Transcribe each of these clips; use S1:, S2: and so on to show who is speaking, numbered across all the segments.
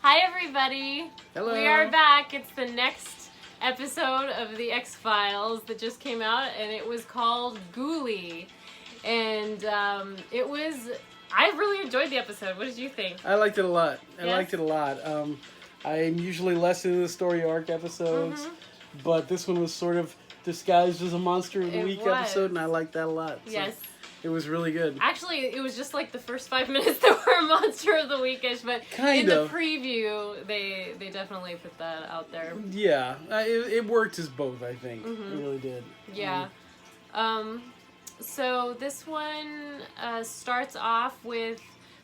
S1: Hi everybody.
S2: Hello.
S1: We are back. It's the next episode of the X-Files that just came out, and it was called Ghouli. And I really enjoyed the episode. What did you think?
S2: I liked it a lot. I
S1: Yes?
S2: liked it a lot. I'm usually less into the story arc episodes, but this one was sort of disguised as a Monster of the
S1: It
S2: Week
S1: was.
S2: episode, and I liked that a lot. So
S1: Yes.
S2: it was really good.
S1: Actually, it was just like the first 5 minutes that were Monster of the Week-ish, but
S2: Kind
S1: in
S2: of.
S1: the preview, they definitely put that out there.
S2: Yeah, it worked as both, I think. It really did.
S1: Yeah. So this one starts off with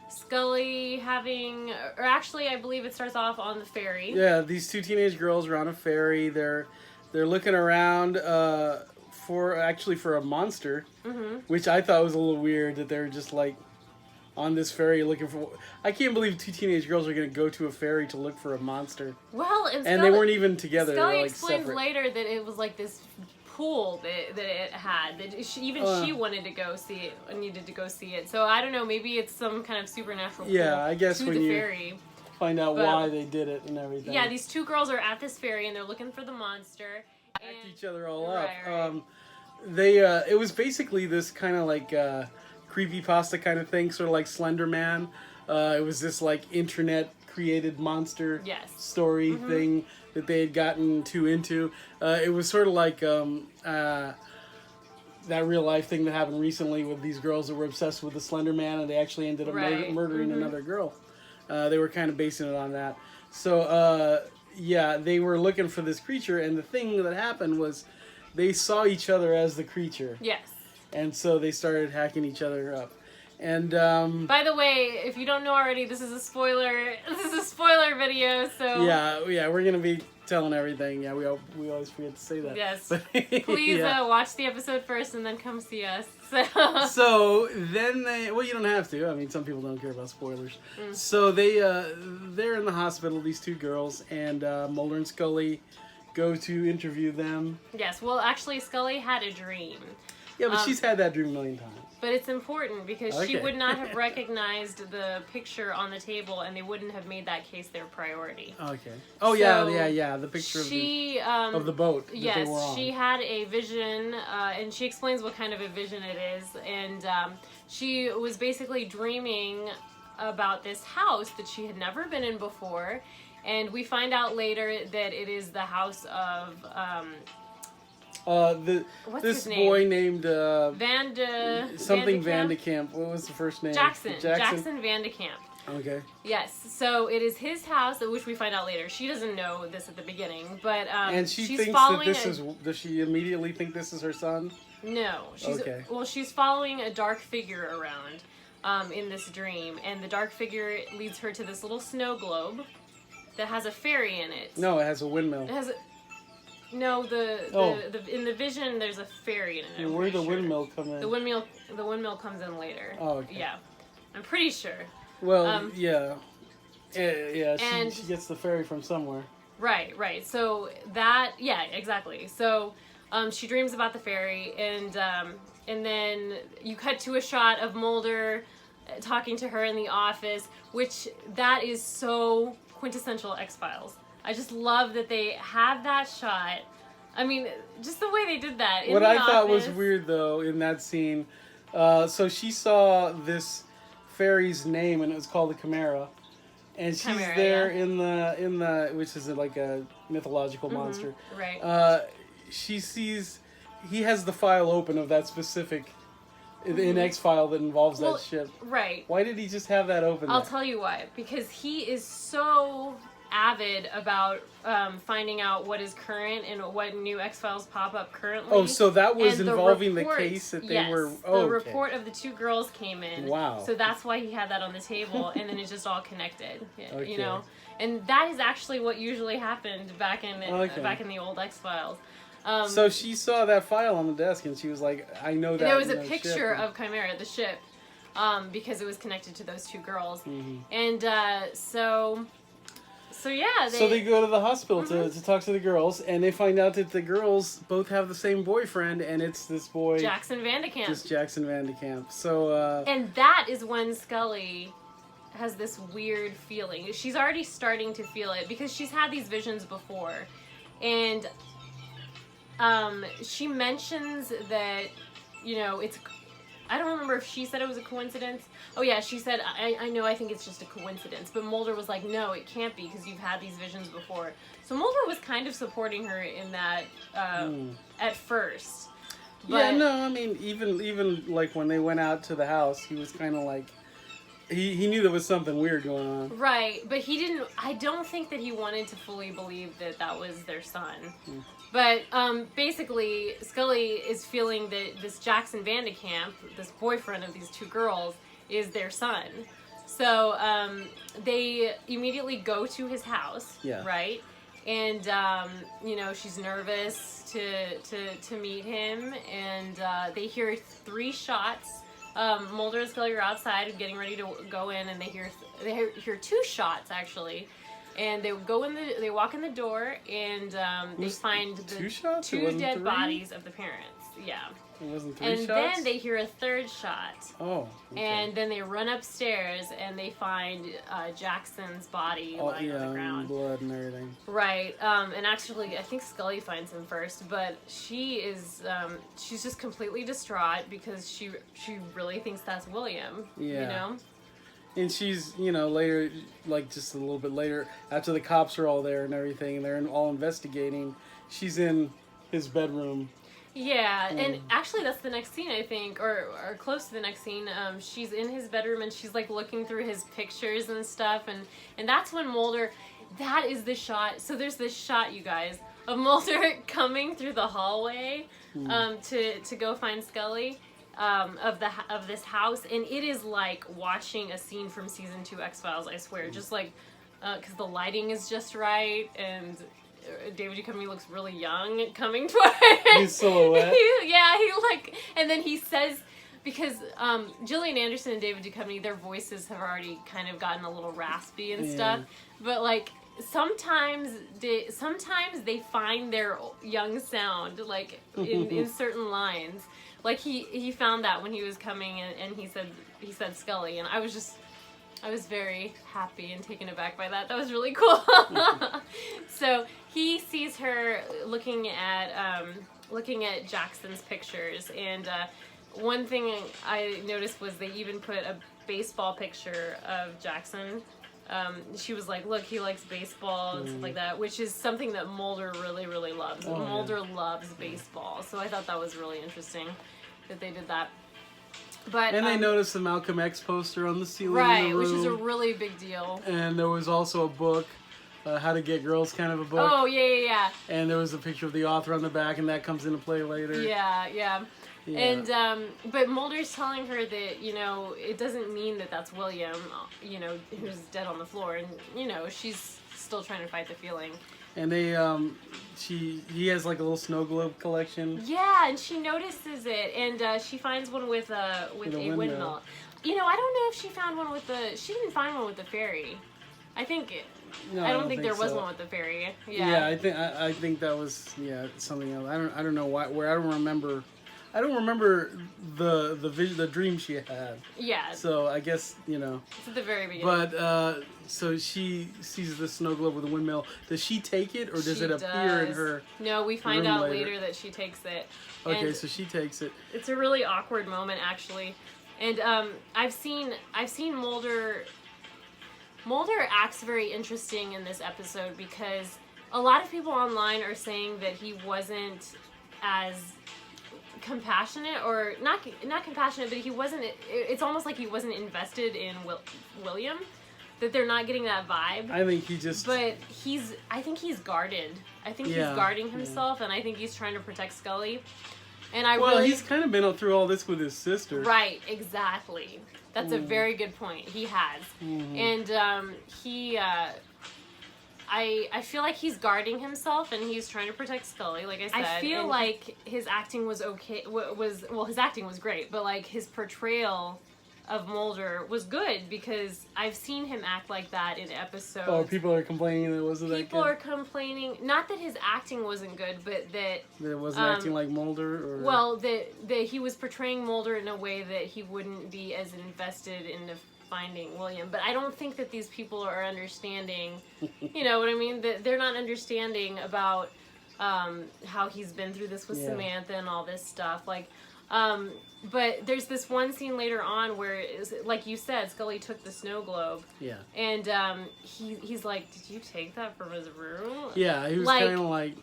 S1: Scully having, or actually I believe it starts off on the ferry.
S2: Yeah, these two teenage girls are on a ferry. They're looking around for a monster, which I thought was a little weird that they're just like on this ferry looking for. I can't believe two teenage girls are going to go to a ferry to look for a monster.
S1: Well,
S2: And they weren't even together.
S1: Scully
S2: they were like
S1: explains
S2: separate.
S1: later that it was like this pool that it had, that she wanted to go see it, needed to go see it. So I don't know, maybe it's some kind of supernatural pool
S2: I guess
S1: to
S2: when
S1: the
S2: you
S1: ferry.
S2: find out
S1: But-
S2: why they did it and everything.
S1: Yeah, these two girls are at this ferry and they're looking for the monster.
S2: Back
S1: And
S2: each other all up.
S1: Right.
S2: It was basically this kind of like creepypasta kind of thing, sort of like Slender Man. It was this like internet created monster
S1: Yes.
S2: story thing that they had gotten too into. It was sort of like that real life thing that happened recently with these girls that were obsessed with the Slender Man and they actually ended up
S1: Right.
S2: murdering another girl. They were kind of basing it on that. So they were looking for this creature, and the thing that happened was they saw each other as the creature,
S1: Yes.
S2: and so they started hacking each other up. And
S1: By the way, if you don't know already, this is a spoiler. This is a spoiler video, so
S2: yeah, we're gonna be telling everything. Yeah, we always forget to say that.
S1: yes.
S2: But,
S1: Please
S2: yeah.
S1: Watch the episode first and then come see us. So
S2: So then you don't have to. I mean, some people don't care about spoilers. So they're in the hospital, these two girls, and Mulder and Scully go to interview them.
S1: yes, well, actually, Scully had a dream.
S2: Yeah, but she's had that dream a million times.
S1: But it's important because she
S2: Okay.
S1: would not have recognized the picture on the table, and they wouldn't have made that case their priority.
S2: Okay. Oh,
S1: So,
S2: yeah. The picture
S1: She
S2: of the boat that
S1: yes,
S2: they were on.
S1: she had a vision, and she explains what kind of a vision it is. And she was basically dreaming about this house that she had never been in before. And we find out later that it is the house of what's
S2: this
S1: his name?
S2: boy named something
S1: Van de
S2: Vandekamp. What was the first name?
S1: Jackson Van de Camp.
S2: Okay.
S1: Yes, so it is his house, which we find out later. She doesn't know this at the beginning, but
S2: And
S1: she's
S2: thinks
S1: following
S2: that does she immediately think this is her son?
S1: No,
S2: Okay.
S1: she's following a dark figure around in this dream, and the dark figure leads her to this little snow globe that has a fairy in it.
S2: No, it has a windmill.
S1: It has in the vision there's a fairy in it. I'm
S2: Where did the
S1: pretty sure.
S2: windmill come in?
S1: The windmill comes in later.
S2: Oh, okay.
S1: Yeah, I'm pretty sure.
S2: Well, yeah. Yeah,
S1: and-
S2: she gets the ferry from somewhere.
S1: Right. So exactly. So she dreams about the fairy, and then you cut to a shot of Mulder talking to her in the office, which that is so quintessential X-Files. I just love that they had that shot. I mean, just the way they did that.
S2: What I thought was weird, though, in that scene, so she saw this fairy's name, and it was called the Chimera. And she's
S1: Chimera,
S2: there
S1: yeah.
S2: in the which is like a mythological monster.
S1: Right.
S2: She sees he has the file open of that specific in X-File that involves that ship.
S1: Right.
S2: Why did he just have that open?
S1: I'll
S2: there?
S1: tell you why. Because he is so avid about finding out what is current and what new X-Files pop up currently.
S2: Oh, so that was
S1: And
S2: involving the
S1: report-
S2: case that they
S1: yes,
S2: were.
S1: the
S2: Oh, okay.
S1: report of the two girls came in.
S2: Wow.
S1: So that's why he had that on the table, and then it just all connected.
S2: Okay.
S1: You know, and that is actually what usually happened back in the old X-Files.
S2: So she saw that file on the desk, and she was like, "I know that."
S1: There was a
S2: ship."
S1: picture of Chimera, the ship, because it was connected to those two girls, and so yeah.
S2: They go to the hospital to talk to the girls, and they find out that the girls both have the same boyfriend, and it's this boy
S1: Jackson Van de Camp.
S2: This Jackson Van de Camp. So
S1: And that is when Scully has this weird feeling. She's already starting to feel it because she's had these visions before. And she mentions that, you know, I don't remember if she said it was a coincidence. Oh yeah, she said, I know, I think it's just a coincidence. But Mulder was like, no, it can't be because you've had these visions before. So Mulder was kind of supporting her in that at first. But,
S2: yeah, no, I mean, even like when they went out to the house, he was kind of like, he knew there was something weird going on.
S1: Right, but I don't think that he wanted to fully believe that that was their son. But basically, Scully is feeling that this Jackson Vandekamp, this boyfriend of these two girls, is their son. So they immediately go to his house, right? And, you know, she's nervous to meet him, and they hear 3 shots. Mulder and Scully are outside getting ready to go in, and they hear 2 shots, actually. And they walk in the door, and they find the 2 dead bodies of the parents. Yeah.
S2: It wasn't 3
S1: and
S2: shots?
S1: then they hear a 3rd shot.
S2: Oh, okay.
S1: And then they run upstairs, and they find Jackson's body lying on the ground.
S2: And blood and everything.
S1: Right. And actually, I think Scully finds him first, but she's just completely distraught because she really thinks that's William.
S2: Yeah.
S1: You know?
S2: And she's, you know, later, like just a little bit later, after the cops are all there and everything, and they're all investigating, she's in his bedroom.
S1: Yeah, and actually that's the next scene, I think, or close to the next scene. She's in his bedroom, and she's, like, looking through his pictures and stuff, and that's when Mulder, that is the shot. So there's this shot, you guys, of Mulder coming through the hallway to go find Scully. Of this house, and it is like watching a scene from season 2 X-Files, I swear. Just like, because the lighting is just right, and David Duchovny looks really young coming toward
S2: His silhouette.
S1: he like, and then he says, because Gillian Anderson and David Duchovny, their voices have already kind of gotten a little raspy and stuff, but like, sometimes they find their young sound, like, in certain lines. Like, he found that when he was coming, and he said Scully, and I was very happy and taken aback by that. That was really cool. So he sees her looking at Jackson's pictures, and one thing I noticed was they even put a baseball picture of Jackson. She was like, look, he likes baseball and stuff like that, which is something that Mulder really, really loves. Mulder loves baseball, so I thought that was really interesting that they did that. But
S2: and they noticed the Malcolm X poster on the ceiling
S1: right,
S2: in the room,
S1: which is a really big deal. And
S2: there was also a book, How to Get Girls, kind of a book.
S1: Oh, yeah.
S2: And there was a picture of the author on the back, and that comes into play later.
S1: Yeah. And, but Mulder's telling her that, you know, it doesn't mean that that's William, you know, who's dead on the floor. And, you know, she's still trying to fight the feeling. And
S2: they, he has like a little snow globe collection.
S1: Yeah, and she notices it, and she finds one with a windmill. You know, I don't know if she found one with she didn't find one with the fairy. I don't think there was one with the fairy. Yeah.
S2: Yeah, I think that was something else. I don't know where. I don't remember the dream she had.
S1: Yeah.
S2: So I guess, you know.
S1: It's at the very beginning.
S2: But so she sees the snow globe with a windmill. Does she take it, or does it appear in her?
S1: No, we find out later that she takes it.
S2: Okay, so she takes it.
S1: It's a really awkward moment, actually, and I've seen Mulder. Mulder acts very interesting in this episode because a lot of people online are saying that he wasn't as compassionate, or not compassionate, but he wasn't. It's almost like he wasn't invested in William. That they're not getting that vibe.
S2: I think he just.
S1: But I think he's guarded. I think he's guarding himself, and I think he's trying to protect Scully. And
S2: he's kind of been through all this with his sister.
S1: Right, exactly. That's a very good point. He has, and I feel like he's guarding himself, and he's trying to protect Scully. Like I said, I feel like his acting was okay. His acting was great, but like his portrayal of Mulder was good because I've seen him act like that in episodes.
S2: Oh, people are complaining that it wasn't that good?
S1: People are complaining, not that his acting wasn't good, but that
S2: it wasn't acting like Mulder? Or...
S1: Well, that he was portraying Mulder in a way that he wouldn't be as invested in finding William. But I don't think that these people are understanding, you know what I mean? That they're not understanding about how he's been through this with Samantha and all this stuff. Like, but there's this one scene later on where, like you said, Scully took the snow globe.
S2: Yeah.
S1: And he's like, did you take that from his room?
S2: Yeah, he was kind of like...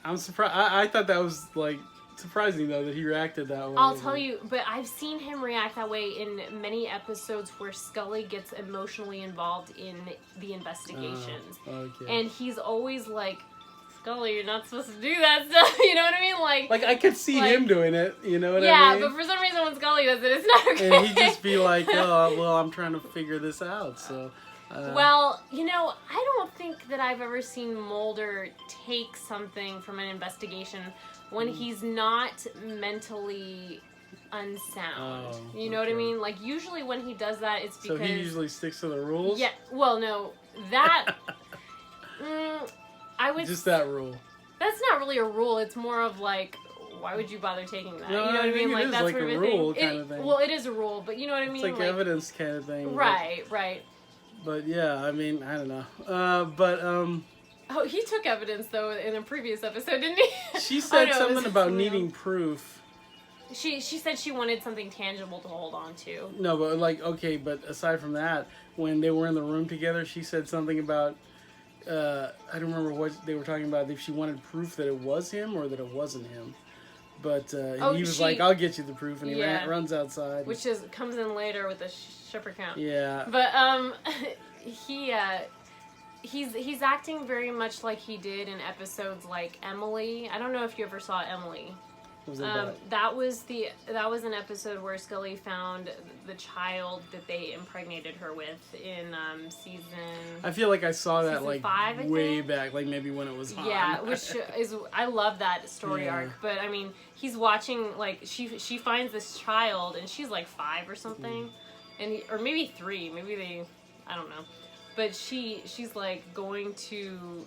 S2: I'm surprised. I thought that was, like, surprising, though, that he reacted that way.
S1: I'll tell you, but I've seen him react that way in many episodes where Scully gets emotionally involved in the investigations.
S2: Okay.
S1: And he's always like, Scully, you're not supposed to do that stuff. You know what I mean? Like
S2: I could see him doing it. You know what I mean?
S1: Yeah, but for some reason when Scully does it, it's not okay.
S2: And he'd just be like, oh, well, I'm trying to figure this out, so...
S1: well, you know, I don't think that I've ever seen Mulder take something from an investigation when he's not mentally unsound. You know what I mean? Like, usually when he does that, it's because...
S2: So he usually sticks to the rules?
S1: Yeah, well, no, that... I would...
S2: Just that rule.
S1: That's not really a rule. It's more of like, why would you bother taking that?
S2: No,
S1: you know what I mean?
S2: Like that's
S1: like
S2: sort
S1: a
S2: rule
S1: thing.
S2: kind of thing.
S1: Well, it is a rule, but you know what I mean?
S2: It's like evidence kind of thing.
S1: Right, right.
S2: But yeah, I mean, I don't know.
S1: Oh, he took evidence, though, in a previous episode, didn't he?
S2: She said something about needing proof.
S1: She said she wanted something tangible to hold on to.
S2: No, but like, okay, but aside from that, when they were in the room together, she said something about, I don't remember what they were talking about, if she wanted proof that it was him or that it wasn't him. But he was like, I'll get you the proof, and he runs outside.
S1: Which comes in later with the shipper count.
S2: Yeah.
S1: But he's acting very much like he did in episodes like Emily. I don't know if you ever saw Emily.
S2: What was that
S1: that was an episode where Scully found the child that they impregnated her with in season...
S2: I feel like I saw that like
S1: 5,
S2: way back, like maybe when it was hot.
S1: Yeah, which is... I love that story arc, but I mean, he's watching, like, she finds this child, and she's like 5 or something, and or maybe 3, maybe they... I don't know. But she's like going to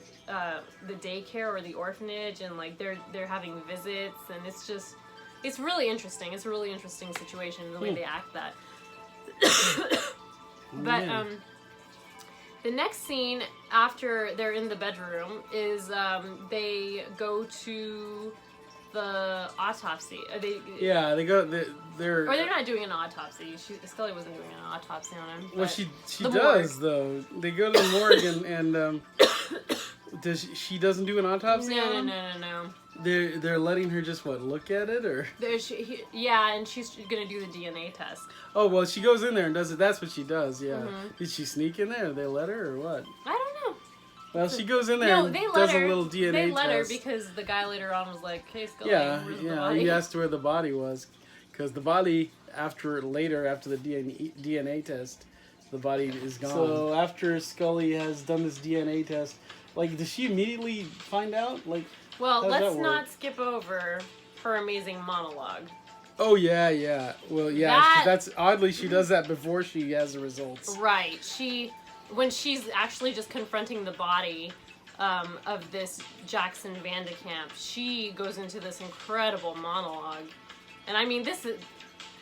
S1: the daycare or the orphanage, and like they're having visits, and it's really interesting. It's a really interesting situation the way they act that. But the next scene after they're in the bedroom is they go to the autopsy.
S2: They go. They're.
S1: Or they're not doing an autopsy. Scully wasn't doing an autopsy on him.
S2: Well, she does though. They go to the morgue and she doesn't do an autopsy on him?
S1: No.
S2: They're letting her just look at it or?
S1: And she's gonna do the DNA test.
S2: Oh well, she goes in there and does it. That's what she does. Yeah. Mm-hmm. Did she sneak in there? Did they let her or what?
S1: I don't know.
S2: Well, she goes in there and does a little DNA test.
S1: They let her because the guy later on was like, "Hey, Scully, where's the body?"
S2: He asked where the body was, because the body after the DNA test, the body is gone. So after Scully has done this DNA test, like, does she immediately find out? Like,
S1: well, let's not skip over her amazing monologue.
S2: Oh yeah. Well, yeah, that's oddly she does that before she has the results.
S1: Right. When she's actually just confronting the body of this Jackson Vandekamp, she goes into this incredible monologue. And I mean, this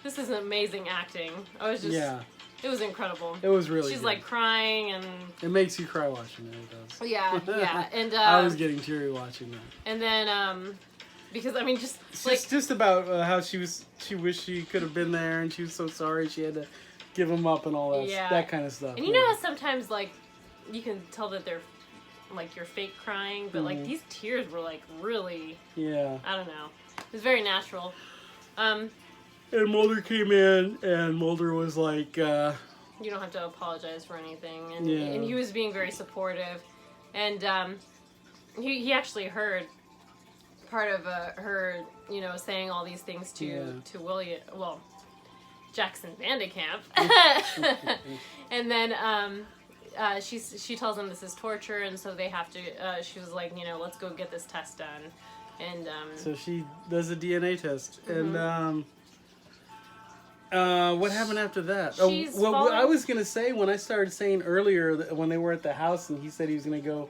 S1: is amazing acting. It was incredible.
S2: It was really
S1: She's
S2: good.
S1: Like crying, and
S2: it makes you cry watching it. It does.
S1: Yeah. And
S2: I was getting teary watching that.
S1: And then because I mean,
S2: just about how she wished she could have been there, and she was so sorry she had to give him up and all that, that kind of stuff.
S1: And you know how sometimes, like, you can tell that they're, like, you're fake crying, but, like, these tears were, like, really... Yeah. I don't know. It was very natural.
S2: And Mulder came in, and Mulder was like, You
S1: don't have to apologize for anything. And he was being very supportive. And he actually heard part of her, saying all these things to William... Well... Jackson Vandekamp. And then she tells him this is torture, and so they have to she was like, let's go get this test done. And
S2: so she does a DNA test. And What happened after that?
S1: She's
S2: Well,
S1: falling-
S2: I was gonna say when I started saying earlier that when they were at the house and he said he was gonna go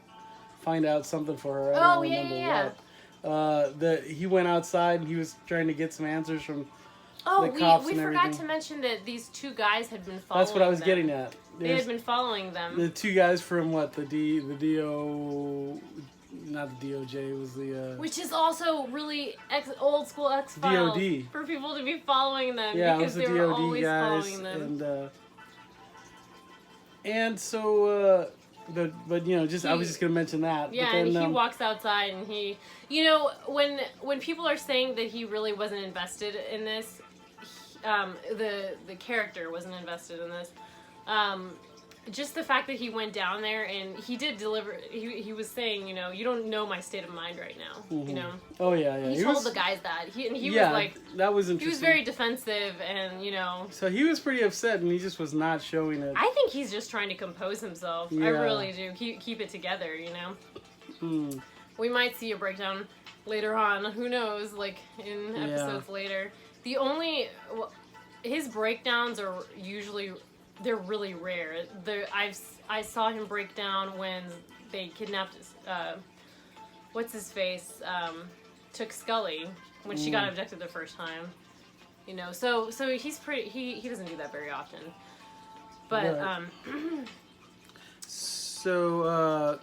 S2: find out something for her. I don't remember what. That he went outside and he was trying to get some answers from
S1: Oh,
S2: the cops
S1: we
S2: and
S1: forgot
S2: everything.
S1: to mention that these two guys had been following
S2: That's what I was
S1: them.
S2: getting at.
S1: They had been following them.
S2: The two guys from what the DO, not the DOJ, it was the
S1: Which is also really old school X-Files.
S2: DOD.
S1: For people to be following them
S2: yeah, it
S1: because
S2: was the
S1: they were
S2: DOD
S1: always
S2: guys
S1: following them.
S2: and so but you know I was just gonna mention that.
S1: Yeah,
S2: but then,
S1: and he walks outside and he, when people are saying that he really wasn't invested in this, the character wasn't invested in this. Just the fact that he went down there and he did deliver. He was saying, you don't know my state of mind right now.
S2: Mm-hmm. Oh yeah.
S1: He told the guys that. He was like,
S2: that was interesting.
S1: he was very defensive and
S2: So he was pretty upset and he just was not showing it.
S1: I think he's just trying to compose himself.
S2: Yeah.
S1: I really do. Keep it together. We might see a breakdown later on. Who knows? Like in episodes later. His breakdowns are usually. They're really rare. I saw him break down when they kidnapped what's his face took Scully when she got abducted the first time. So he's pretty. He doesn't do that very often. But
S2: right. So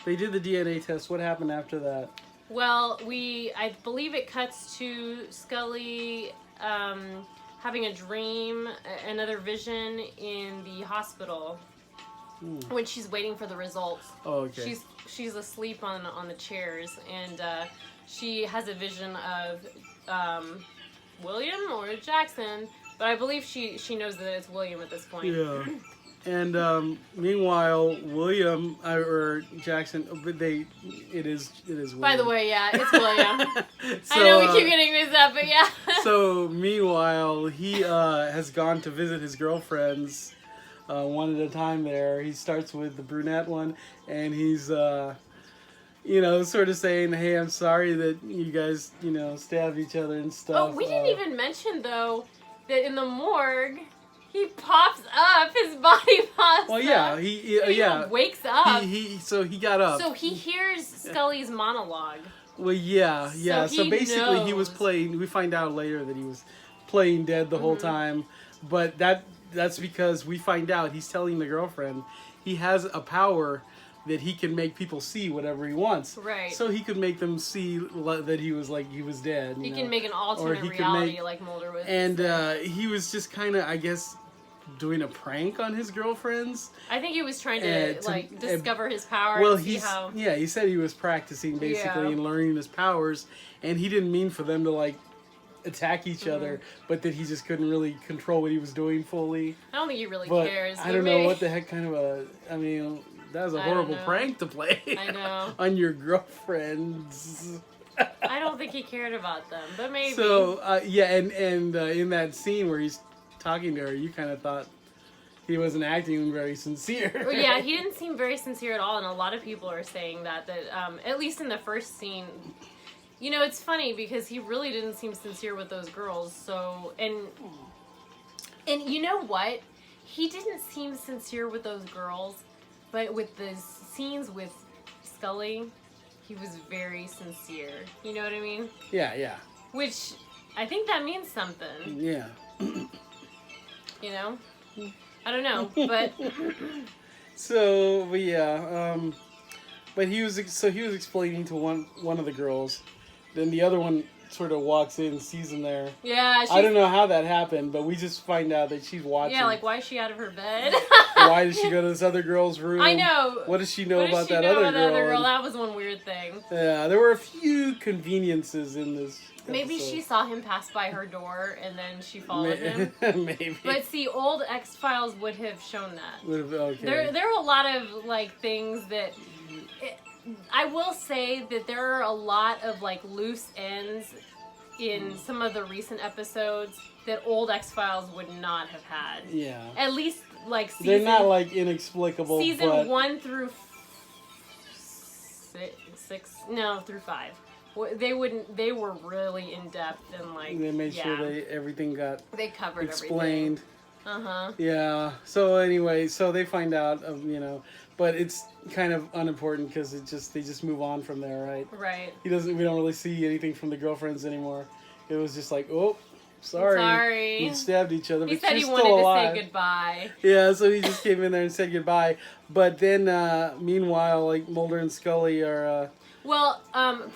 S2: they did the DNA test. What happened after that?
S1: Well, I believe it cuts to Scully. Having a dream, another vision in the hospital when she's waiting for the results.
S2: Oh, okay.
S1: She's asleep on the chairs, and she has a vision of William or Jackson, but I believe she knows that it's William at this point.
S2: Yeah. And meanwhile, William or Jackson, but it is William.
S1: By the way, yeah, it's William.
S2: So,
S1: I know we keep getting mixed up, but yeah.
S2: So meanwhile, he has gone to visit his girlfriends one at a time. There, he starts with the brunette one, and he's sort of saying, "Hey, I'm sorry that you guys stabbed each other and stuff."
S1: Oh, we didn't even mention though that in the morgue. He pops up. His body pops up.
S2: Well, yeah, he
S1: wakes up.
S2: So he got up.
S1: So he hears Scully's monologue.
S2: Well, yeah. So basically, he was playing. We find out later that he was playing dead the whole time, but that's because we find out he's telling the girlfriend he has a power that he can make people see whatever he wants.
S1: Right.
S2: So he could make them see that he was dead.
S1: He can make an alternate reality like Mulder was.
S2: And he was just kind of, I guess, doing a prank on his girlfriends.
S1: I think he was trying to discover his power.
S2: Well,
S1: and see how...
S2: he said he was practicing basically and learning his powers, and he didn't mean for them to attack each other, but that he just couldn't really control what he was doing fully.
S1: I don't think he really cares.
S2: I don't know what the heck kind of that was a horrible prank to play.
S1: I know.
S2: On your girlfriends.
S1: I don't think he cared about them, but maybe.
S2: So and in that scene where he's talking to her, you kind of thought he wasn't acting very sincere.
S1: Well, yeah, he didn't seem very sincere at all, and a lot of people are saying that at least in the first scene, it's funny because he really didn't seem sincere with those girls. So and you know what? He didn't seem sincere with those girls, but with the scenes with Scully, he was very sincere. You know what I mean?
S2: Yeah.
S1: Which I think that means something.
S2: Yeah.
S1: I don't know, but
S2: so but he was explaining to one of the girls, then the other one sort of walks in, sees him there.
S1: Yeah,
S2: I don't know how that happened, but we just find out that she's watching.
S1: Yeah, why is she out of her bed?
S2: Why did she go to this other girl's room?
S1: I know.
S2: What does she know about that other girl?
S1: That was one weird thing.
S2: Yeah, there were a few conveniences in this
S1: Maybe
S2: episode.
S1: she saw him pass by her door and then she followed him.
S2: Maybe.
S1: But see, old X-Files would have shown that.
S2: Okay.
S1: There are a lot of things that... I will say that there are a lot of loose ends in some of the recent episodes that old X-Files would not have had.
S2: Yeah.
S1: At least season...
S2: They're not inexplicable,
S1: Season
S2: but...
S1: 1 through 6... No, through 5. they wouldn't. They were really in depth and like
S2: They made sure everything got
S1: they covered
S2: explained.
S1: everything.
S2: Yeah. So anyway, so they find out, but it's kind of unimportant because they just move on from there, right?
S1: Right.
S2: We don't really see anything from the girlfriends anymore. It was just like, oh, sorry. We stabbed each other.
S1: He
S2: but
S1: said he
S2: still
S1: wanted
S2: alive.
S1: to say goodbye.
S2: Yeah, so he just came in there and said goodbye. But then, meanwhile, like Mulder and Scully are.
S1: Well,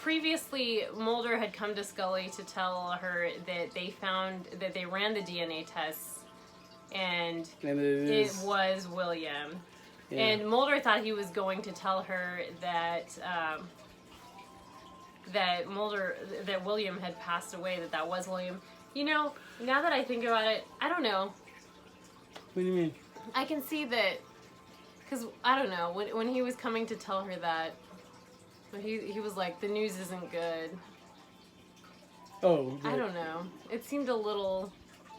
S1: previously Mulder had come to Scully to tell her that they ran the DNA tests, and it was William. Yeah. And Mulder thought he was going to tell her that that William had passed away. That was William. Now that I think about it, I don't know.
S2: What do you mean?
S1: I can see that, because I don't know, when he was coming to tell her that, he was like, the news isn't good.
S2: Oh.
S1: I don't know. It seemed a little...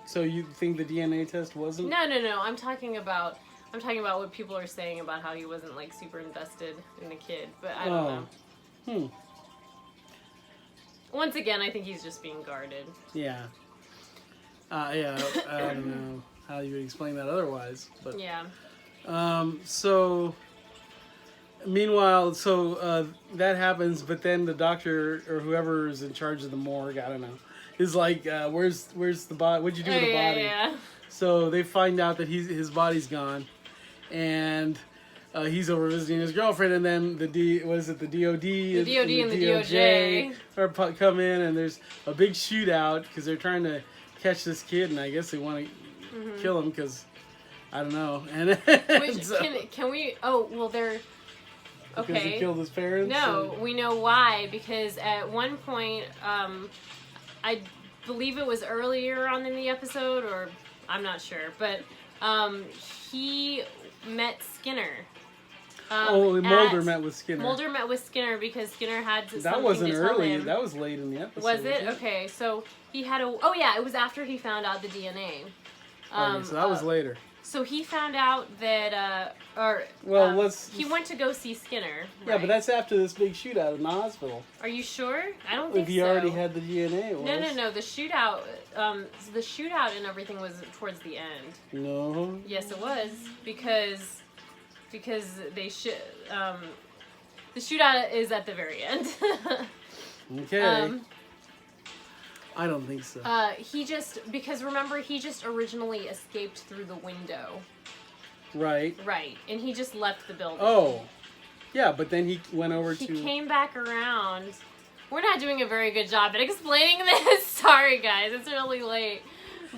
S2: So you think the DNA test wasn't?
S1: No. I'm talking about what people are saying about how he wasn't like super invested in the kid, but I don't know. Once again, I think he's just being guarded.
S2: Yeah. I don't know how you would explain that otherwise, but
S1: yeah.
S2: So meanwhile, that happens, but then the doctor or whoever is in charge of the morgue, I don't know, is like, where's the body? What'd you do with the body?
S1: Yeah.
S2: So they find out that his body's gone, and he's over visiting his girlfriend, and then the DOD
S1: and the DOJ
S2: come in, and there's a big shootout because they're trying to catch this kid, and I guess they want to kill him because I don't know. And
S1: can we? Oh well, they're okay.
S2: Because he killed his parents.
S1: No, we know why, because at one point, I believe it was earlier on in the episode, or I'm not sure, but he met Skinner.
S2: Mulder met with Skinner.
S1: Mulder met with Skinner because Skinner had something
S2: that wasn't
S1: to tell
S2: early.
S1: him.
S2: That was late in the episode.
S1: Was it? Okay, so he had a... Oh, yeah, it was after he found out the DNA.
S2: Okay, so that was later.
S1: So he found out that... he went to go see Skinner.
S2: Yeah,
S1: right?
S2: but that's after this big shootout in the hospital.
S1: Are you sure? I don't think so.
S2: If he already had the DNA, it was.
S1: No. The shootout... the shootout and everything was towards the end.
S2: No.
S1: Yes, it was. Because they should... the shootout is at the very end.
S2: Okay. I don't think so.
S1: Because remember, he just originally escaped through the window.
S2: Right.
S1: Right. And he just left the building.
S2: Oh. Yeah, but then he went over
S1: He came back around. We're not doing a very good job at explaining this. Sorry, guys. It's really late.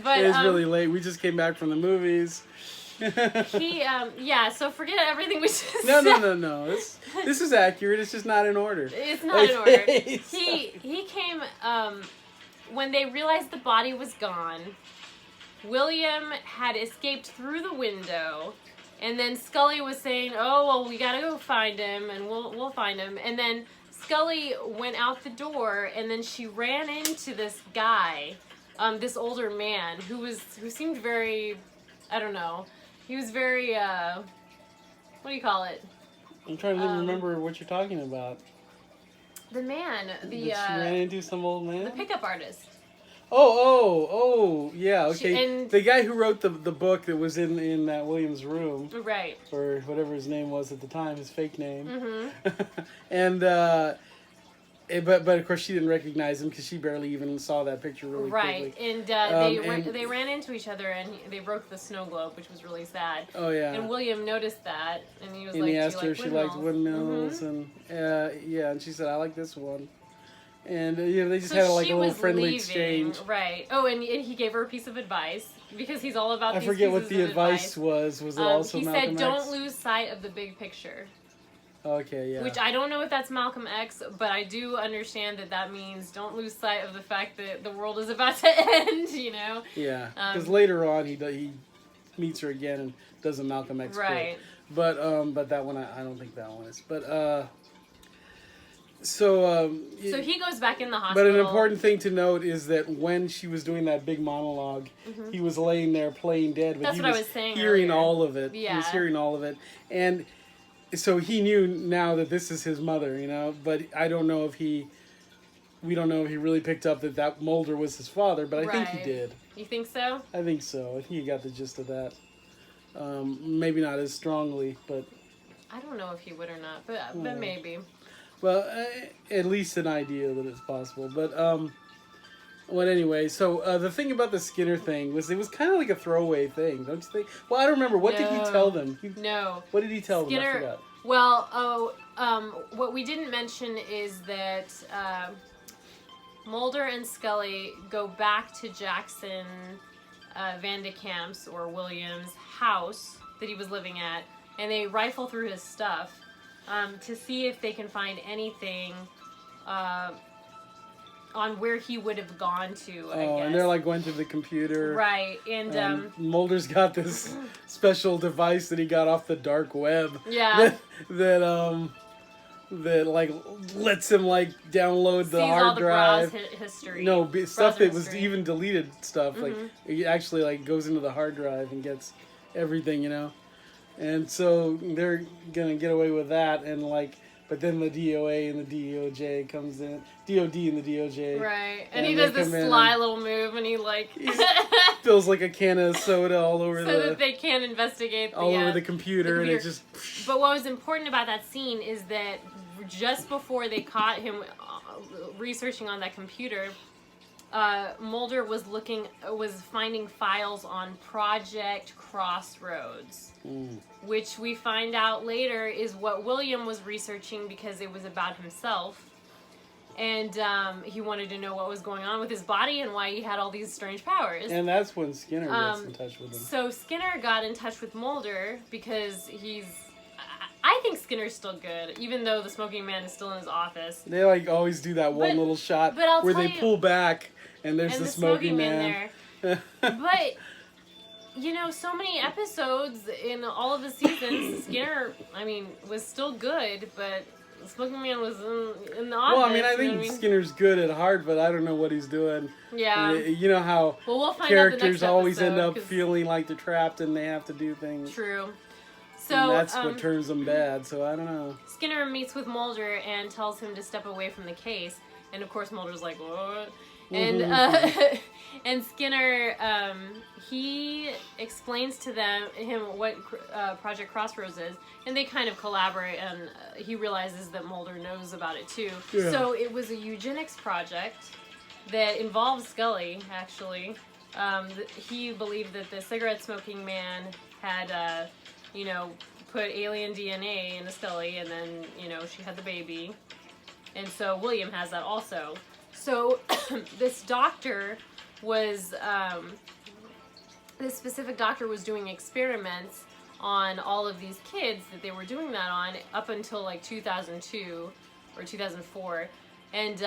S1: But
S2: it is really late. We just came back from the movies.
S1: So forget everything we just said.
S2: No. This is accurate. It's just not in order.
S1: It's not in order. He came, when they realized the body was gone, William had escaped through the window, and then Scully was saying, oh, well, we gotta go find him, and we'll find him. And then Scully went out the door, and then she ran into this guy, this older man, who seemed very, I don't know, he was very, what do you call it?
S2: I'm trying to remember what you're talking about.
S1: The man,
S2: she ran into some old man?
S1: The pickup artist.
S2: Oh, yeah, okay. The guy who wrote the book that was in that Williams room.
S1: Right.
S2: Or whatever his name was at the time, his fake name.
S1: Mm-hmm.
S2: And, but of course she didn't recognize him because she barely even saw that picture really quickly.
S1: And they ran into each other, and they broke the snow globe, which was really sad.
S2: Oh, yeah.
S1: And William noticed that, and he was
S2: and
S1: like,
S2: he asked her if she liked windmills,
S1: mm-hmm.
S2: and she said, I like this one. And, they just had a little friendly exchange.
S1: Right. Oh, and he gave her a piece of advice, because he's all about these pieces of advice.
S2: I forget what the advice was. Was it also
S1: Malcolm X? He said, don't lose sight of the big picture.
S2: Okay, yeah.
S1: Which I don't know if that's Malcolm X, but I do understand that means don't lose sight of the fact that the world is about to end,
S2: Yeah, because later on he meets her again and does a Malcolm X
S1: right.
S2: quote. But that one, I don't think that one is. But, so
S1: he goes back in the hospital.
S2: But an important thing to note is that when she was doing that big monologue,
S1: mm-hmm.
S2: he was laying there playing dead, but
S1: that's what I was saying
S2: hearing
S1: earlier.
S2: all of it.
S1: Yeah.
S2: He was hearing all of it. And so he knew now that this is his mother, but I don't know if he we don't know if he really picked up that Mulder was his father, but I think he did.
S1: You think so?
S2: I think so. I think he got the gist of that. Maybe not as strongly, but...
S1: I don't know if he would or not, but maybe.
S2: Well, at least an idea that it's possible. But, well, anyway, so the thing about the Skinner thing was it was kind of like a throwaway thing, don't you think? Well, I don't remember. What did he tell them?
S1: No.
S2: What did he tell
S1: them?
S2: I forgot.
S1: Well, what we didn't mention is that Mulder and Scully go back to Jackson Van de Kamp's or William's house that he was living at, and they rifle through his stuff to see if they can find anything on where he would have gone to, I guess. And
S2: they're like going through the computer.
S1: Right, and
S2: Mulder's got this special device that he got off the dark web.
S1: Yeah.
S2: That like lets him like download the hard
S1: all the
S2: drive.
S1: browse history.
S2: No, stuff that was
S1: history.
S2: even deleted stuff.
S1: Mm-hmm.
S2: Like it actually like goes into the hard drive and gets everything, you know. And so they're gonna get away with that, and like, but then the DOA and the DOJ comes in, DOD and the DOJ.
S1: Right, and he does this sly little move, and he
S2: fills like a can of soda all over
S1: so that they can investigate
S2: over the computer, and it just.
S1: But what was important about that scene is that just before they caught him researching on that computer, Mulder was finding files on Project Crossroads, which we find out later is what William was researching because it was about himself, and he wanted to know what was going on with his body and why he had all these strange powers.
S2: And that's when Skinner gets in touch with him.
S1: So Skinner got in touch with Mulder because I think Skinner's still good, even though the smoking man is still in his office.
S2: They like always do that one little shot where they pull back and there's the smoking man
S1: there. But you know, so many episodes in all of the seasons, Skinner, I mean, was still good, but the smoking man was in the office.
S2: Well, I mean, I think Skinner's good at heart, but I don't know what he's doing.
S1: Yeah.
S2: You know how
S1: we'll find
S2: characters
S1: out
S2: always end up feeling like they're trapped and they have to do things.
S1: True. So
S2: and that's what turns them bad, so I don't know.
S1: Skinner meets with Mulder and tells him to step away from the case, and of course Mulder's like, what? And and Skinner, he explains to him what Project Crossroads is, and they kind of collaborate, and he realizes that Mulder knows about it too. Yeah. So it was a eugenics project that involved Scully, actually. He believed that the cigarette smoking man had, put alien DNA into Scully, and then, she had the baby. And so William has that also. So this doctor was, this specific doctor was doing experiments on all of these kids that they were doing that on up until like 2002 or 2004. And,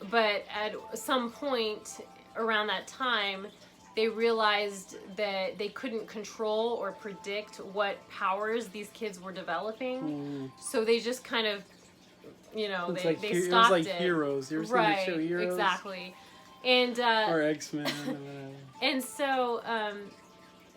S1: but at some point around that time, they realized that they couldn't control or predict what powers these kids were developing. So they just kind of, they stopped it.
S2: It was like Heroes. You ever seen the show Heroes?
S1: Exactly. And,
S2: or X-Men. Or whatever.
S1: And so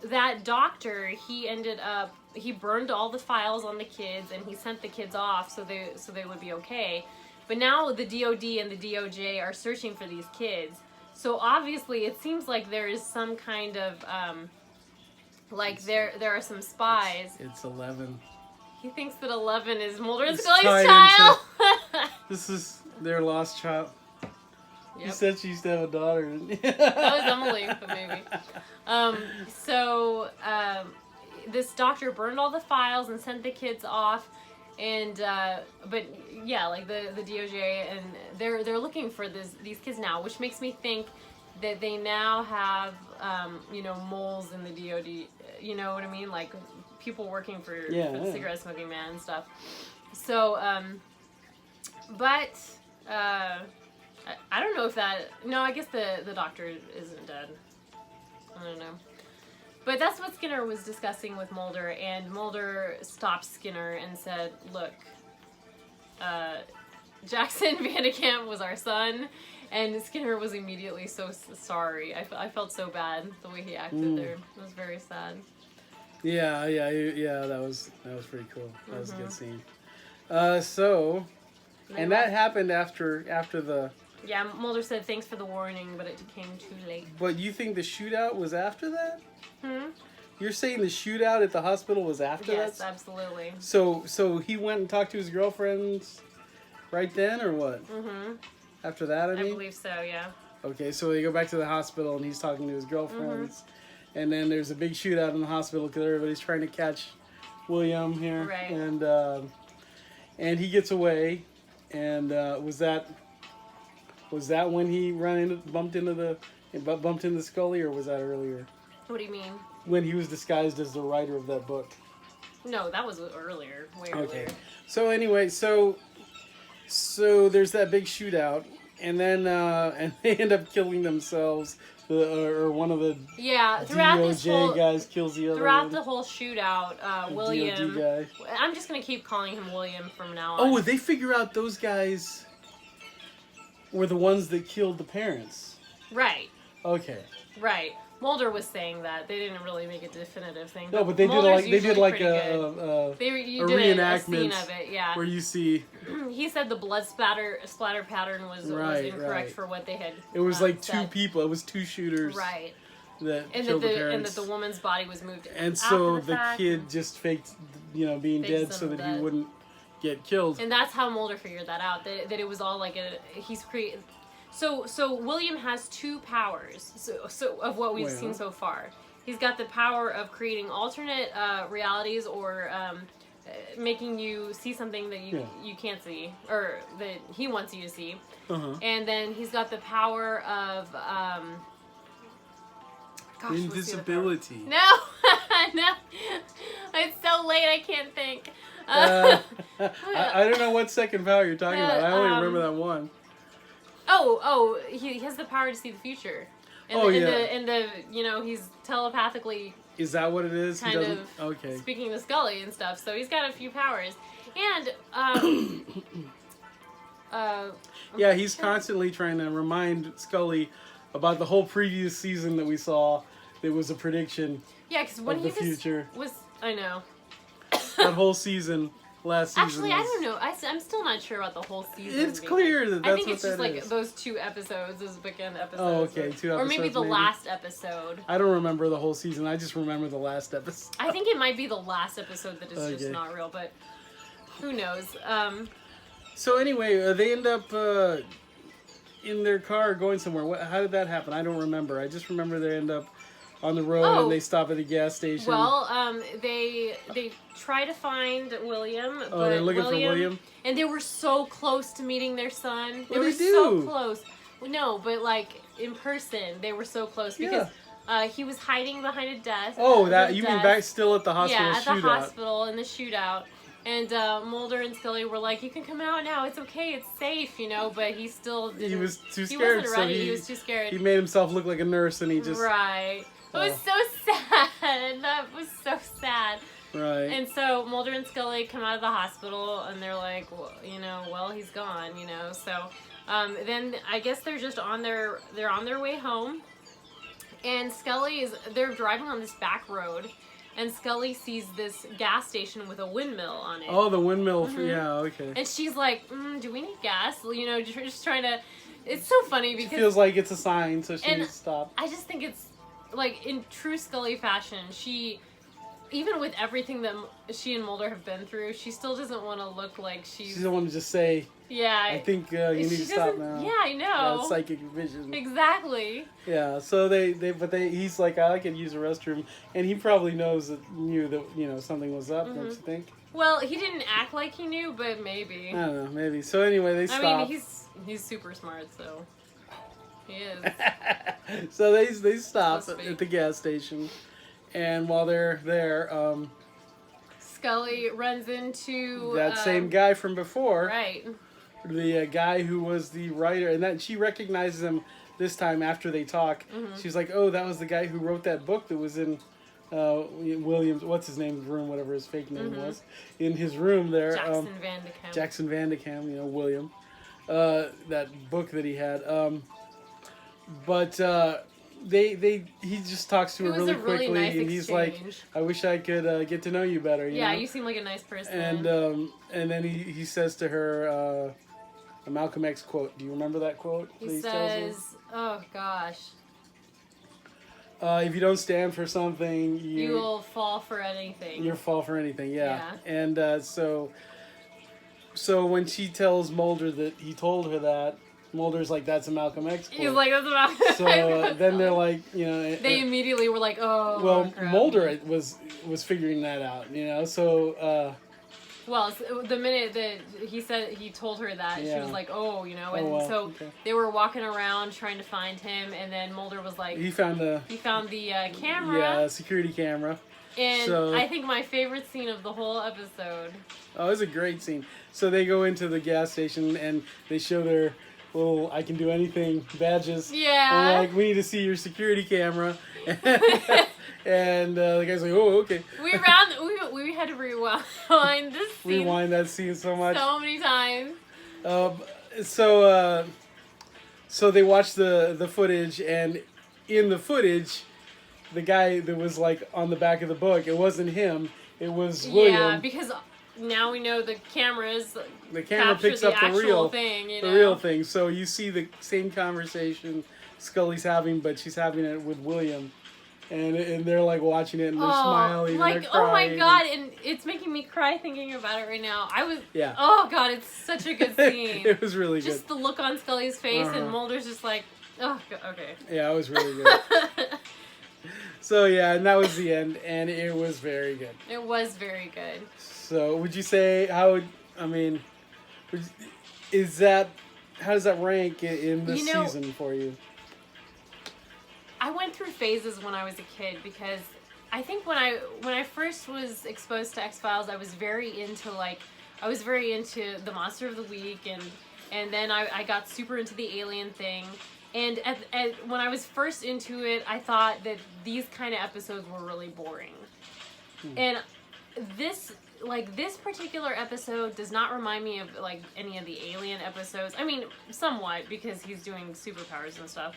S1: that doctor, he burned all the files on the kids, and he sent the kids off so they would be okay. But now the DOD and the DOJ are searching for these kids. So obviously, it seems like there is some kind of, there are some spies.
S2: It's 11.
S1: He thinks that 11 is Mulder and Scully's child.
S2: This is their lost child.
S1: Yep.
S2: You said she used to have a daughter.
S1: That was Emily, but maybe. This doctor burned all the files and sent the kids off. And but yeah, like the DOJ, and they're looking for these kids now, which makes me think that they now have moles in the DOD. You know what I mean? Like people working for the cigarette smoking man and stuff. So but I don't know if that. No, I guess the doctor isn't dead. I don't know. But that's what Skinner was discussing with Mulder, and Mulder stopped Skinner and said, look, Jackson Van de Kamp was our son, and Skinner was immediately so sorry. I felt so bad the way he acted there. It was very sad.
S2: Yeah, that was pretty cool. That was a good scene. So, And that happened after the...
S1: Yeah, Mulder said thanks for the warning, but it came too late.
S2: But you think the shootout was after that?
S1: Hmm?
S2: You're saying the shootout at the hospital was after that?
S1: Yes, absolutely.
S2: So he went and talked to his girlfriends right then, or what?
S1: Mm-hmm.
S2: After that, I mean?
S1: I believe so, yeah.
S2: Okay, so they go back to the hospital and he's talking to his girlfriends. Mm-hmm. And then there's a big shootout in the hospital because everybody's trying to catch William here.
S1: Right.
S2: And he gets away. And was that when he bumped into Scully, or was that earlier?
S1: What do you mean?
S2: When he was disguised as the writer of that book.
S1: No, that was earlier, way earlier.
S2: So anyway, so there's that big shootout, and then and they end up killing themselves. Or one of the DOJ guys kills the other.
S1: Throughout the whole shootout, William.
S2: DOD guy.
S1: I'm just gonna keep calling him William from now on.
S2: Oh, they figure out those guys were the ones that killed the parents.
S1: Right.
S2: Okay.
S1: Right. Mulder was saying that they didn't really make a definitive thing.
S2: No, but they did like a reenactment
S1: scene of it, yeah.
S2: where you see.
S1: He said the blood splatter pattern was incorrect for what they had.
S2: It was like
S1: said.
S2: Two people. It was two shooters.
S1: Right.
S2: That killed the parents.
S1: And that the woman's body was moved.
S2: And so the kid just faked, being dead so that he wouldn't get killed.
S1: And that's how Mulder figured that out. That it was all like he's created. So William has two powers. So of what we've seen so far, he's got the power of creating alternate realities or making you see something that you can't see or that he wants you to see. Uh-huh. And then he's got the power of
S2: invisibility.
S1: No, no, it's so late. I can't think.
S2: I don't know what second power you're talking about. I only remember that one.
S1: Oh, he has the power to see the future. And he's telepathically.
S2: Is that what it is?
S1: Kind of speaking to Scully and stuff. So he's got a few powers. And,
S2: yeah, he's constantly trying to remind Scully about the whole previous season that we saw. That was a prediction.
S1: Yeah, because when he
S2: future
S1: was, I know.
S2: That whole season. Last season.
S1: Actually, I don't know. I'm still not sure about the whole season.
S2: It's clear that that's what that is.
S1: I think it's just like those 2 episodes, those bookend episodes.
S2: Oh, okay, 2 episodes.
S1: Or maybe the last episode.
S2: I don't remember the whole season. I just remember the last episode.
S1: I think it might be the last episode that is just not real, but who knows?
S2: So anyway, they end up in their car going somewhere. How did that happen? I don't remember. I just remember they end up on the road and they stop at a gas station.
S1: Well, they try to find William.
S2: Oh, they're looking for William?
S1: And they were so close to meeting their son.
S2: They were
S1: so close. No, but like in person, they were so close because he was hiding behind a desk.
S2: Oh, you mean back still at the hospital
S1: shootout? Yeah, at the hospital in the shootout. And Mulder and Scully were like, "You can come out now. It's okay. It's safe, But he still didn't.
S2: He was too scared.
S1: He wasn't ready. He was too scared.
S2: He made himself look like a nurse, and he just
S1: Right. It was so sad. That was so sad.
S2: Right.
S1: And so Mulder and Scully come out of the hospital, and they're like, well, he's gone, So then I guess they're just on their way home, and they're driving on this back road, and Scully sees this gas station with a windmill on it.
S2: Oh, the windmill. Mm-hmm. Yeah, okay.
S1: And she's like, do we need gas? Just trying to. It's so funny because
S2: she feels like it's a sign, so she needs to stop.
S1: I just think it's. Like, in true Scully fashion, even with everything that she and Mulder have been through, she still doesn't want to look like she
S2: doesn't want to just say, I think you need to stop now.
S1: Yeah, I know.
S2: Yeah, psychic vision.
S1: Exactly.
S2: Yeah, so he's like, I could use a restroom, and he probably knew that, something was up, don't you think?
S1: Well, he didn't act like he knew, but maybe.
S2: I don't know, maybe. So anyway, they stop.
S1: I mean, he's super smart, so... He is.
S2: So they stop at the gas station, and while they're there,
S1: Scully runs into
S2: that same guy from before,
S1: right?
S2: The guy who was the writer, and that she recognizes him this time after they talk. Mm-hmm. She's like, "Oh, that was the guy who wrote that book that was in William's what's his name's room, whatever his fake name was, in his room there." Jackson Van de Kam, William, that book that he had. But he just talks to her really quickly,
S1: nice
S2: and he's like, "I wish I could get to know you better."
S1: You seem like a nice person.
S2: And then he says to her, a Malcolm X quote. Do you remember that quote?
S1: He says, "Oh gosh,
S2: if you don't stand for something,
S1: you will fall for anything."
S2: You'll fall for anything, yeah. And so when she tells Mulder that he told her that, Mulder's like, "That's a Malcolm X quote."
S1: He's like, "That's a Malcolm X."
S2: So then they're like,
S1: they immediately were like, "Oh."
S2: Well,
S1: crap.
S2: Mulder was figuring that out, So.
S1: Well, the minute that he said he told her that, she was like, "Oh," and they were walking around trying to find him, and then Mulder was like,
S2: he found the
S1: camera,
S2: security camera,
S1: and I think my favorite scene of the whole episode.
S2: Oh, it was a great scene. So they go into the gas station and they show their little "I can do anything" badges.
S1: Yeah.
S2: And they're like, "We need to see your security camera." And the guy's like, "Oh, okay."
S1: We had to rewind this scene.
S2: Rewind that scene so much.
S1: So many times.
S2: So they watched the footage, and in the footage, the guy that was like on the back of the book, it wasn't him. It was William.
S1: Yeah, because now we know the cameras.
S2: The camera picks up the real
S1: thing.
S2: The real thing. So you see the same conversation Scully's having, but she's having it with William. And they're like watching it and they're smiling and they're crying.
S1: Oh my god, and it's making me cry thinking about it right now.
S2: Yeah.
S1: Oh god, it's such a good scene.
S2: It was really good.
S1: Just the look on Scully's face and Mulder's just like, oh, okay.
S2: Yeah, it was really good. So yeah, and that was the end, and it was very good.
S1: It was very good.
S2: So would you say, how does that rank in this season for you?
S1: I went through phases when I was a kid because I think when I first was exposed to X-Files, I was very into the Monster of the Week, and then I got super into the alien thing. And when I was first into it, I thought that these kind of episodes were really boring. And this particular episode does not remind me of like any of the alien episodes. I mean, somewhat because he's doing superpowers and stuff.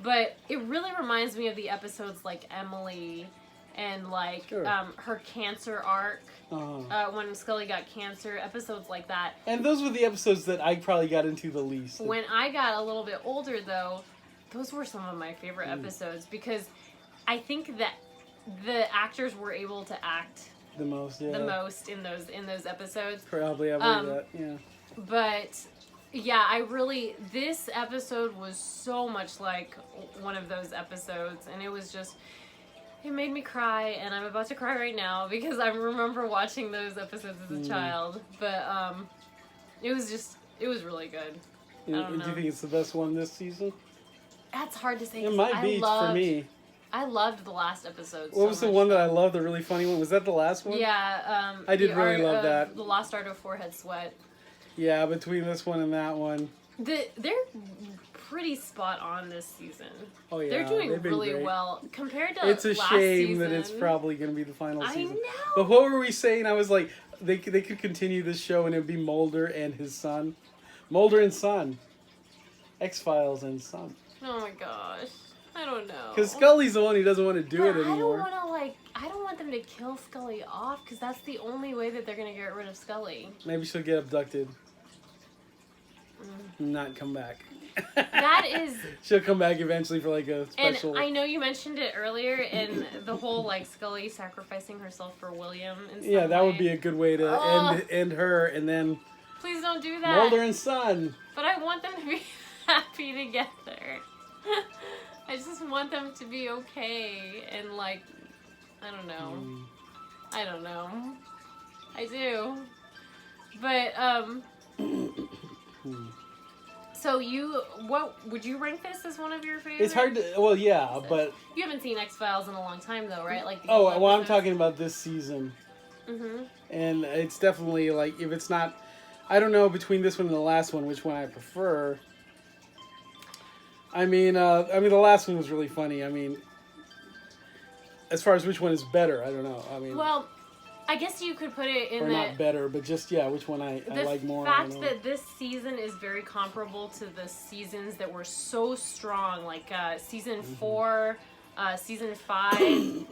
S1: But it really reminds me of the episodes like Emily and like her cancer arc when Scully got cancer, episodes like that.
S2: And those were the episodes that I probably got into the least.
S1: When I got a little bit older though, those were some of my favorite episodes because I think that the actors were able to act the most in those episodes.
S2: Probably, I believe that, yeah.
S1: But yeah, this episode was so much like one of those episodes, and it made me cry, and I'm about to cry right now because I remember watching those episodes as a child, but it was really good. I don't know.
S2: Do you think it's the best one this season?
S1: That's hard to say.
S2: It might be for me.
S1: I loved the last episode.
S2: What was the one that I loved, the really funny one? Was that the last one?
S1: Yeah.
S2: I did really love that.
S1: The Lost Art of Forehead Sweat.
S2: Yeah, between this one and that one.
S1: They're pretty spot on this season.
S2: Oh yeah,
S1: they're doing really well compared to
S2: It's a
S1: last
S2: shame
S1: season.
S2: that it's probably going to be the final season.
S1: I know.
S2: But what were we saying? I was like, they could continue this show and it'd be Mulder and his son. Mulder and son. X-Files and son.
S1: Oh my gosh. I don't know.
S2: Because Scully's the one who doesn't want to do it anymore.
S1: I don't want them to kill Scully off because that's the only way that they're going to get rid of Scully.
S2: Maybe she'll get abducted. Not come back.
S1: That is...
S2: She'll come back eventually for like a special...
S1: And I know you mentioned it earlier and the whole like Scully sacrificing herself for William and stuff.
S2: Yeah, that would be a good way to end her and then...
S1: Please don't do that.
S2: Mulder and son.
S1: But I want them to be happy together. I just want them to be okay and like, I don't know. I don't know. I do. But, so what would you rank this as one of your favorites?
S2: It's hard to, well, yeah, but...
S1: You haven't seen X-Files in a long time though, right? Like.
S2: I'm talking about this season.
S1: Mm-hmm.
S2: And it's definitely like, if it's not, I don't know between this one and the last one, which one I prefer. I mean, the last one was really funny. I mean, as far as which one is better, I don't know. I mean,
S1: well, I guess you could put it in
S2: not better, but just which one I like more.
S1: The fact that this season is very comparable to the seasons that were so strong, like season 4, season 5,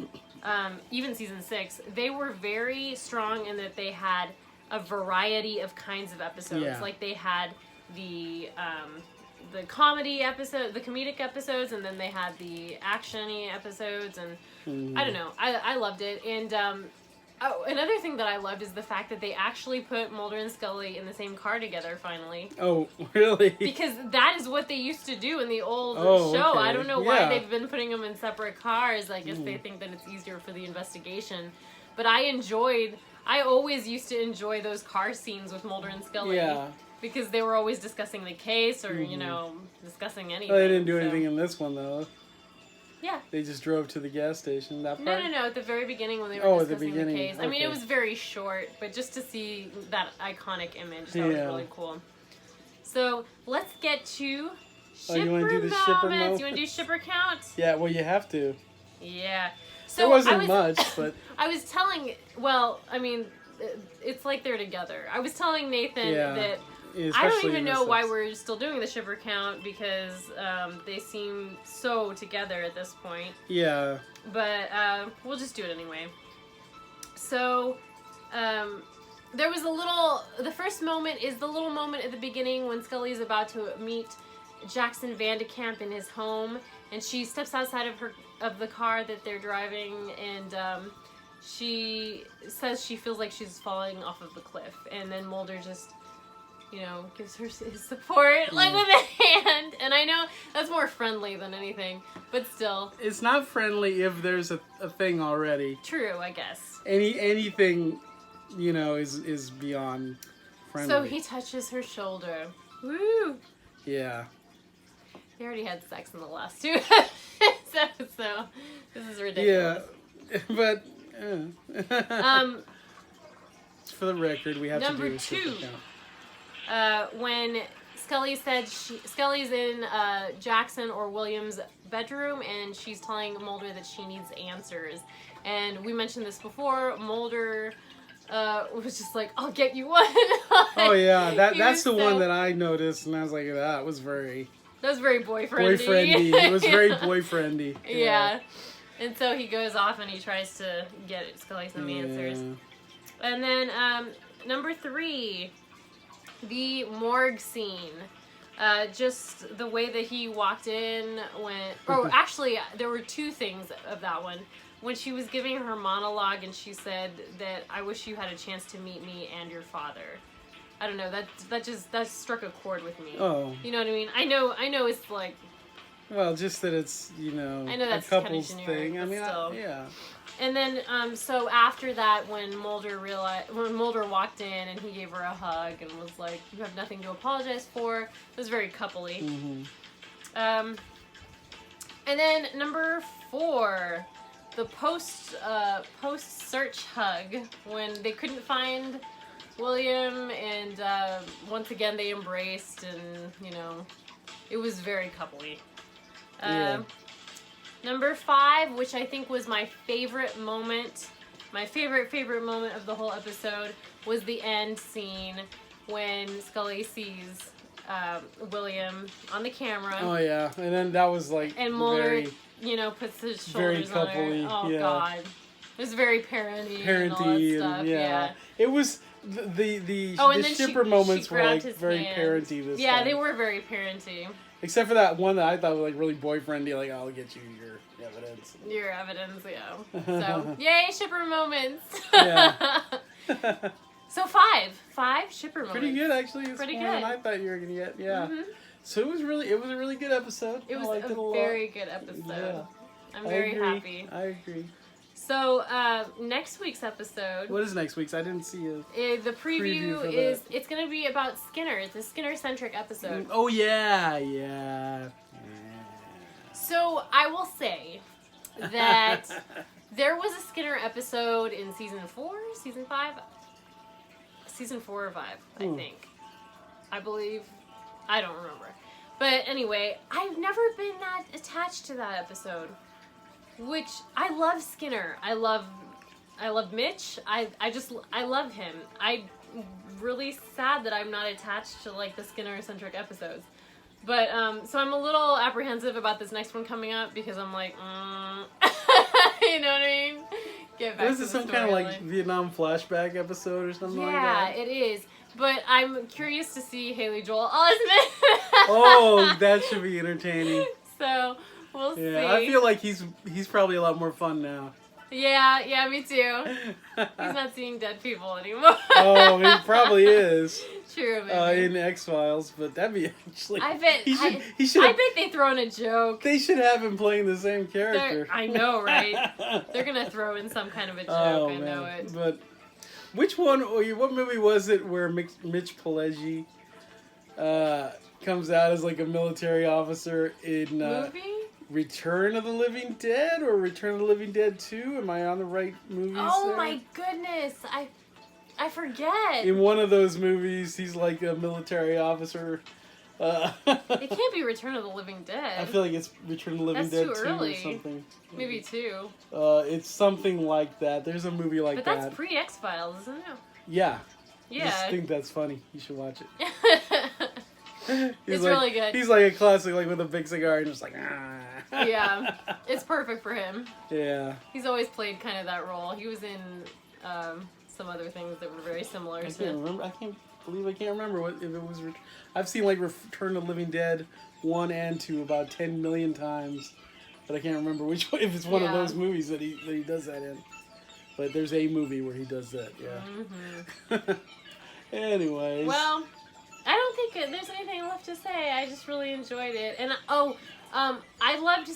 S1: even season 6. They were very strong in that they had a variety of kinds of episodes.
S2: Yeah.
S1: Like they had the comedy episode, the comedic episodes, and then they had the action-y episodes, and I don't know, I loved it. And another thing that I loved is the fact that they actually put Mulder and Scully in the same car together finally.
S2: Oh, really?
S1: Because that is what they used to do in the old show.
S2: Okay.
S1: I don't know why they've been putting them in separate cars. I guess they think that it's easier for the investigation. But I always used to enjoy those car scenes with Mulder and Scully.
S2: Yeah.
S1: Because they were always discussing the case or, discussing anything.
S2: Well, they didn't do anything in this one, though.
S1: Yeah.
S2: They just drove to the gas station, that part?
S1: No. At the very beginning when they were discussing the case.
S2: Okay.
S1: I mean, it was very short, but just to see that iconic image, that was really cool. So, let's get to shipper
S2: you wanna do the
S1: moments.
S2: shipper
S1: You
S2: moment?
S1: want to do shipper count?
S2: Yeah, well, you have to.
S1: Yeah. So
S2: There wasn't much, but...
S1: I was telling, well, I mean, it's like they're together. I was telling Nathan that I don't even know why we're still doing the shipper count because they seem so together at this point.
S2: Yeah.
S1: But we'll just do it anyway. So, there was the first moment is the little moment at the beginning when Scully's about to meet Jackson Vandekamp in his home, and she steps outside of the car that they're driving, and she says she feels like she's falling off of the cliff, and then Mulder just gives her his support, like with a hand. And I know that's more friendly than anything, but still.
S2: It's not friendly if there's a thing already.
S1: True, I guess.
S2: Anything, is beyond friendly.
S1: So he touches her shoulder. Woo!
S2: Yeah.
S1: They already had sex in the last two so this is ridiculous.
S2: Yeah, but... for the record, we have to do
S1: Number
S2: a shipper
S1: two.
S2: count.
S1: When Scully said Scully's in Jackson or William's bedroom, and she's telling Mulder that she needs answers. And we mentioned this before. Mulder was just like, "I'll get you one."
S2: Oh yeah, that's the one that I noticed, and I was like, that was very
S1: boyfriendy.
S2: It was very boyfriendy.
S1: Yeah. And so he goes off and he tries to get Scully some answers. And then number 3. The morgue scene. Just the way that he walked in actually, there were 2 things of that one. When she was giving her monologue and she said that, "I wish you had a chance to meet me and your father." I don't know, that struck a chord with me.
S2: Oh.
S1: You know what I mean? I know it's like...
S2: Well, just that it's,
S1: I know
S2: a
S1: that's
S2: couple's
S1: kinda generic,
S2: thing. I
S1: but
S2: mean,
S1: still.
S2: yeah.
S1: And then, so after that, when Mulder walked in and he gave her a hug and was like, "You have nothing to apologize for," it was very coupley.
S2: Mm-hmm.
S1: And then number 4, the post search hug when they couldn't find William, and once again they embraced, and it was very coupley. Number 5, which I think was my favorite moment, my favorite moment of the whole episode, was the end scene when Scully sees William on the camera.
S2: Oh yeah, and then that was like
S1: and Mulder,
S2: very,
S1: puts his shoulders on her.
S2: coupley,
S1: Oh
S2: yeah.
S1: God, it was very parenty and all that stuff. Yeah.
S2: It was the
S1: and then
S2: shipper
S1: she
S2: moments were
S1: grabbed
S2: like
S1: his
S2: very
S1: hand.
S2: parenty this time.
S1: Yeah, they were very parenty.
S2: Except for that one that I thought was like really boyfriendy, like, "I'll get you your evidence."
S1: Your evidence, yeah. So, yay, shipper moments.
S2: Yeah.
S1: So 5 shipper moments.
S2: Pretty good, actually. It's
S1: Pretty
S2: more
S1: good.
S2: than I thought you were gonna get. Yeah.
S1: Mm-hmm.
S2: So it was a really good episode.
S1: It was
S2: I liked it a
S1: a
S2: lot.
S1: very good episode.
S2: Yeah.
S1: I'm very
S2: agree.
S1: happy.
S2: I agree.
S1: So next week's episode.
S2: What is next week's? I didn't see it.
S1: The preview
S2: for
S1: is it's going to be about Skinner. It's a Skinner-centric episode.
S2: Oh yeah.
S1: So I will say that there was a Skinner episode in season 4, season 5, season 4 or 5, I think. I believe. I don't remember. But anyway, I've never been that attached to that episode. Which, I love Skinner. I love Mitch. I love him. I'm really sad that I'm not attached to like the Skinner-centric episodes. But, so I'm a little apprehensive about this next one coming up because I'm like, you know what I mean? Get back
S2: This
S1: to
S2: is
S1: the
S2: some kind of like
S1: storyline.
S2: Vietnam flashback episode or something like
S1: Yeah,
S2: that.
S1: it is. But I'm curious to see Haley Joel Osment.
S2: Oh, that should be entertaining.
S1: So we'll see.
S2: Yeah, I feel like he's probably a lot more fun now.
S1: Yeah, me too. He's not seeing dead people anymore.
S2: Oh, he probably is.
S1: True, maybe.
S2: In X-Files, but that'd be actually.
S1: I bet.
S2: He should.
S1: I bet they throw in a joke.
S2: They should have him playing the same character.
S1: I know, right? They're gonna throw in some kind of a joke. I know it.
S2: But which one? What movie was it where Mitch Pileggi comes out as like a military officer in
S1: Movie?
S2: Return of the Living Dead or Return of the Living Dead 2? Am I on the right movies?
S1: Oh
S2: there?
S1: my goodness! I forget.
S2: In one of those movies, he's like a military officer.
S1: It can't be Return of the Living Dead.
S2: I feel like it's Return of the Living Dead 2
S1: early.
S2: or something.
S1: Maybe 2.
S2: It's something like that. There's a movie like that.
S1: But that's pre-X-Files, isn't it?
S2: Yeah.
S1: Yeah.
S2: I just think that's funny. You should watch it.
S1: It's really good.
S2: He's like a classic, like with a big cigar and just like, ah.
S1: Yeah. It's perfect for him.
S2: Yeah.
S1: He's always played kind of that role. He was in some other things that were very similar
S2: I
S1: to...
S2: can't remember. I can't remember if it was... I've seen like Return of the Living Dead 1 and 2 about 10 million times. But I can't remember which one, if it's one of those movies that he does that in. But there's a movie where he does that, yeah. Mm-hmm. Anyways.
S1: Well, I don't think there's anything left to say. I just really enjoyed it. And, I loved...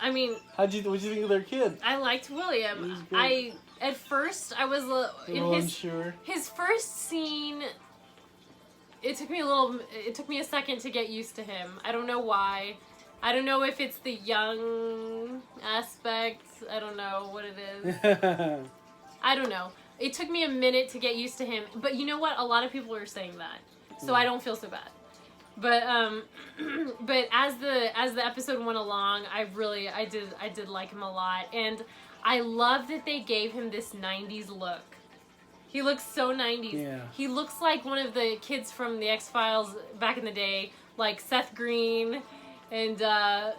S1: I mean...
S2: What'd you think of their kid?
S1: I liked William. At first, I was
S2: unsure.
S1: His first scene. It took me a second to get used to him. I don't know why. I don't know if it's the young aspect. I don't know what it is. I don't know. It took me a minute to get used to him. But you know what? A lot of people are saying that, so I don't feel so bad. But but as the episode went along, I did like him a lot, and I love that they gave him this 90s look. He looks so 90s.
S2: Yeah.
S1: He looks like one of the kids from the X-Files back in the day, like Seth Green and
S2: Seth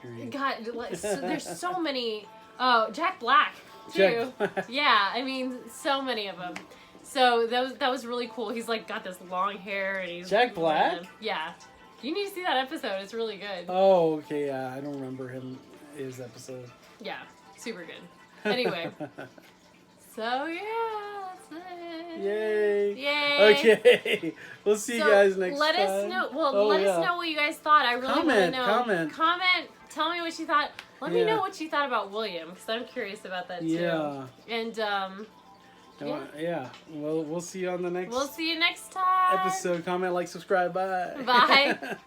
S2: Green.
S1: God, there's so many. Oh, Jack Black too.
S2: Jack Black.
S1: Yeah, I mean, so many of them. So that was really cool. He's like got this long hair and he's
S2: Jack Black?
S1: Yeah. You need to see that episode. It's really good.
S2: Oh, okay, yeah. I don't remember his episode.
S1: Yeah, super good. Anyway. So yeah, that's it.
S2: Yay.
S1: Yay.
S2: Okay. We'll see you guys next time.
S1: Let us know. Well, let us know what you guys thought. I really want to know. Comment. Tell me what you thought. Let me know what you thought about William, because I'm curious about that too.
S2: Yeah.
S1: And
S2: yeah. Well, we'll see you on the next.
S1: We'll see you next time.
S2: Episode. Comment, like, subscribe. Bye.
S1: Bye.